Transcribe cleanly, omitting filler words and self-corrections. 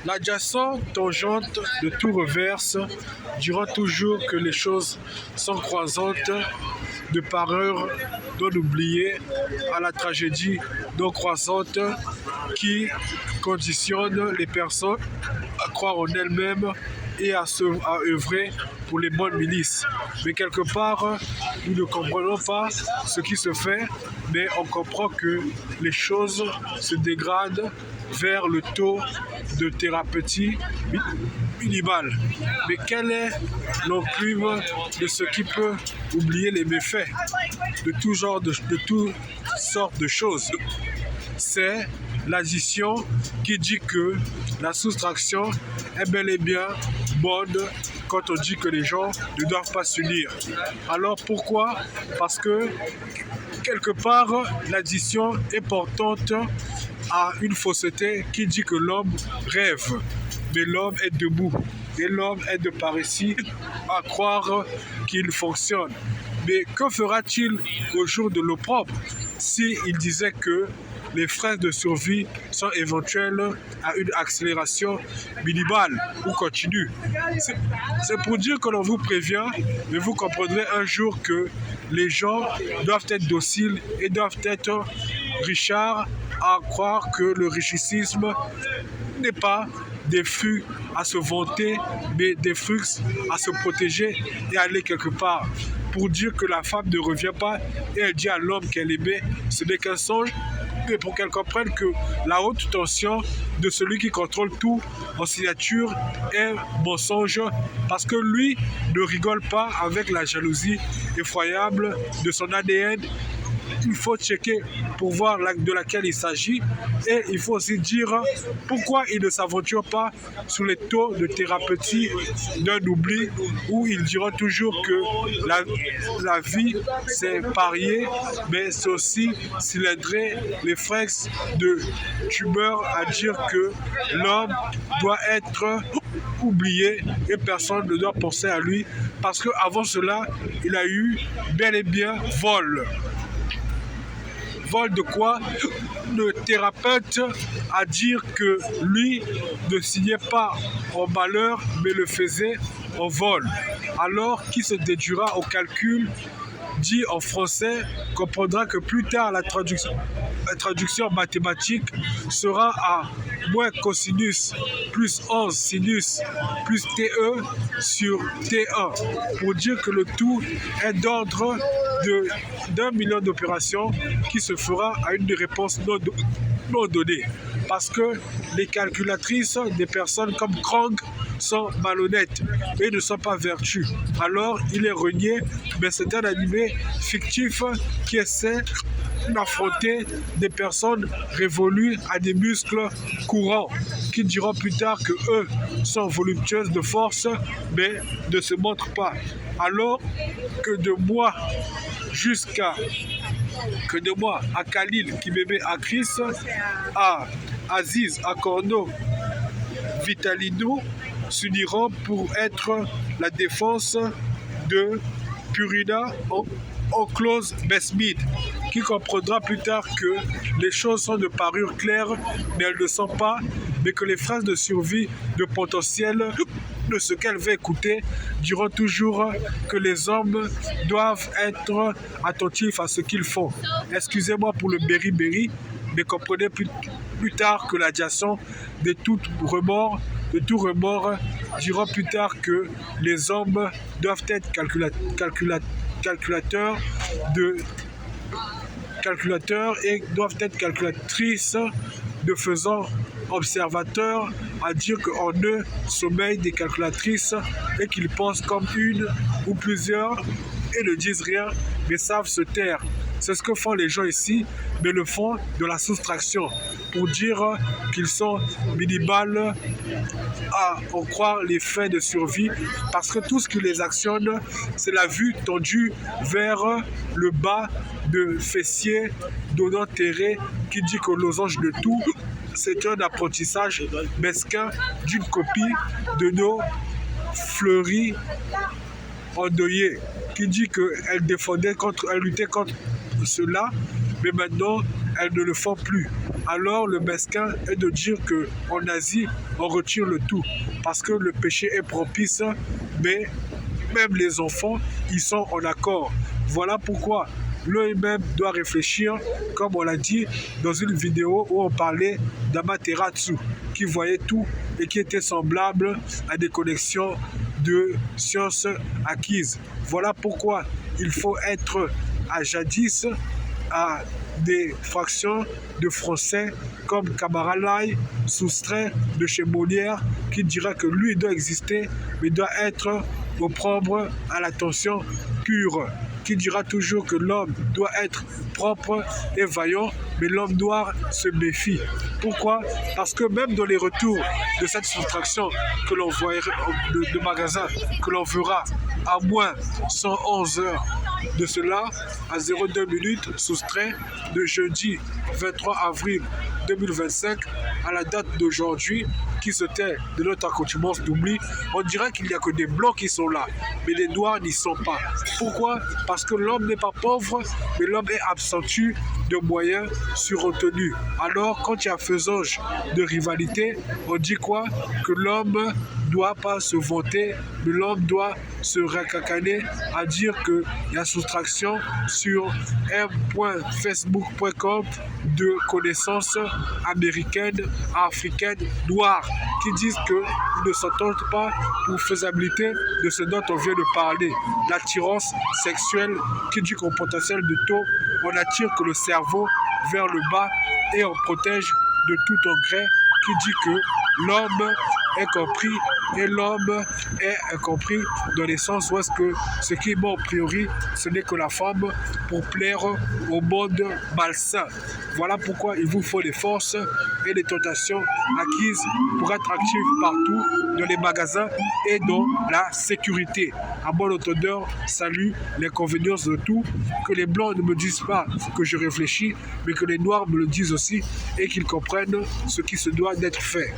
L'adjacent tangente de tout reverse dira toujours que les choses sont croisantes de pareur non oubliée à la tragédie non croissante qui conditionne les personnes à croire en elles-mêmes et à œuvrer pour les bonnes milices. Mais quelque part, nous ne comprenons pas ce qui se fait, mais on comprend que les choses se dégradent vers le taux de thérapeutie minimale. Mais quelle est l'enclume de ce qui peut oublier les méfaits de tout genre, de toutes sortes de choses? C'est l'addition qui dit que la soustraction est bel et bien bonne quand on dit que les gens ne doivent pas s'unir. Alors pourquoi? Parce que quelque part, l'addition est portante à une fausseté qui dit que l'homme rêve, mais l'homme est debout. Et l'homme est de par ici à croire qu'il fonctionne. Mais que fera-t-il au jour de l'opprobre s'il disait que les freins de survie sont éventuels à une accélération minimale ou continue? C'est pour dire que l'on vous prévient, mais vous comprendrez un jour que les gens doivent être dociles et doivent être richards à croire que le richicisme n'est pas des fruits à se vanter, mais des fruits à se protéger et aller quelque part. Pour dire que la femme ne revient pas et elle dit à l'homme qu'elle aimait, ce n'est qu'un songe, mais pour qu'elle comprenne que la haute tension de celui qui contrôle tout en signature est mensonge, parce que lui ne rigole pas avec la jalousie effroyable de son ADN. Il faut checker pour voir de laquelle il s'agit et il faut aussi dire pourquoi il ne s'aventure pas sur les taux de thérapeutie d'un oubli où ils diront toujours que la vie c'est parier, mais c'est aussi cylindrer les freins de tumeur à dire que l'homme doit être oublié et personne ne doit penser à lui parce qu'avant cela il a eu bel et bien vol. Vol de quoi? Le thérapeute a dire que lui ne signait pas en malheur mais le faisait en vol. Alors qui se déduira au calcul dit en français comprendra que plus tard la traduction mathématique sera à moins cosinus plus 11 sinus plus TE sur T1 pour dire que le tout est d'ordre d'un million d'opérations qui se fera à une réponse non donnée. Parce que les calculatrices des personnes comme Krang sont malhonnêtes et ne sont pas vertues. Alors il est renié, mais c'est un animé fictif qui essaie d'affronter des personnes révolues à des muscles courants qui diront plus tard que eux sont voluptueuses de force mais ne se montrent pas. Alors que de moi à Khalil qui bébé à Chris, à Aziz, à Corno, Vitalino s'uniront pour être la défense de Purina en close Besmid, qui comprendra plus tard que les choses sont de parure claire, mais elles ne sont pas, mais que les phrases de survie de potentiel de ce qu'elle va écouter diront toujours que les hommes doivent être attentifs à ce qu'ils font. Excusez-moi pour le berry-berry, mais comprenez plus tard que l'adjacent de tout remords diront plus tard que les hommes doivent être calculateurs et doivent être calculatrices de faisant observateurs à dire qu'en eux sommeillent des calculatrices et qu'ils pensent comme une ou plusieurs et ne disent rien mais savent se taire. C'est ce que font les gens ici, mais le font de la soustraction pour dire qu'ils sont minimales à en croire les faits de survie parce que tout ce qui les actionne, c'est la vue tendue vers le bas de fessier donnant terré qui dit que losange de tout, c'est un apprentissage mesquin d'une copie de nos fleuries endeuillées qui dit qu'elle luttait contre cela, mais maintenant elles ne le font plus. Alors le mesquin est de dire qu'en Asie, on retire le tout, parce que le péché est propice, mais même les enfants, ils sont en accord. Voilà pourquoi l'OMM doit réfléchir, comme on l'a dit dans une vidéo où on parlait d'Amaterasu, qui voyait tout et qui était semblable à des connexions de sciences acquises. Voilà pourquoi il faut être à jadis à des fractions de français comme Camaralai, soustrait de chez Molière, qui dira que lui doit exister, mais doit être propre à l'attention pure, qui dira toujours que l'homme doit être propre et vaillant, mais l'homme noir se méfie. Pourquoi? Parce que même dans les retours de cette soustraction que l'on voit de magasin, que l'on verra à moins 111 heures de cela, à 02 minutes, soustrait de jeudi 23 avril 2025 à la date d'aujourd'hui, qui se tait de notre accoutumance d'oubli, on dirait qu'il n'y a que des blancs qui sont là, mais les noirs n'y sont pas. Pourquoi? Parce que l'homme n'est pas pauvre, mais l'homme est absentu de moyens surretenus. Alors, quand il y a faisage de rivalité, on dit quoi? Que l'homme ne doit pas se vanter, mais l'homme doit se racacaner à dire qu'il y a soustraction sur m.facebook.com de connaissances américaines, africaines, noires, qui disent qu'ils ne s'entendent pas pour faisabilité de ce dont on vient de parler. L'attirance sexuelle, qui dit qu'au potentiel de taux, on attire que le cerveau vers le bas et on protège de tout engrais, qui dit que l'homme est compris et l'homme est incompris dans les sens où est-ce que ce qui est bon a priori, ce n'est que la femme pour plaire au monde malsain. Voilà pourquoi il vous faut des forces et des tentations acquises pour être actifs partout dans les magasins et dans la sécurité. À bon entendeur, salut l'inconvénient de tout, que les blancs ne me disent pas que je réfléchis, mais que les noirs me le disent aussi et qu'ils comprennent ce qui se doit d'être fait.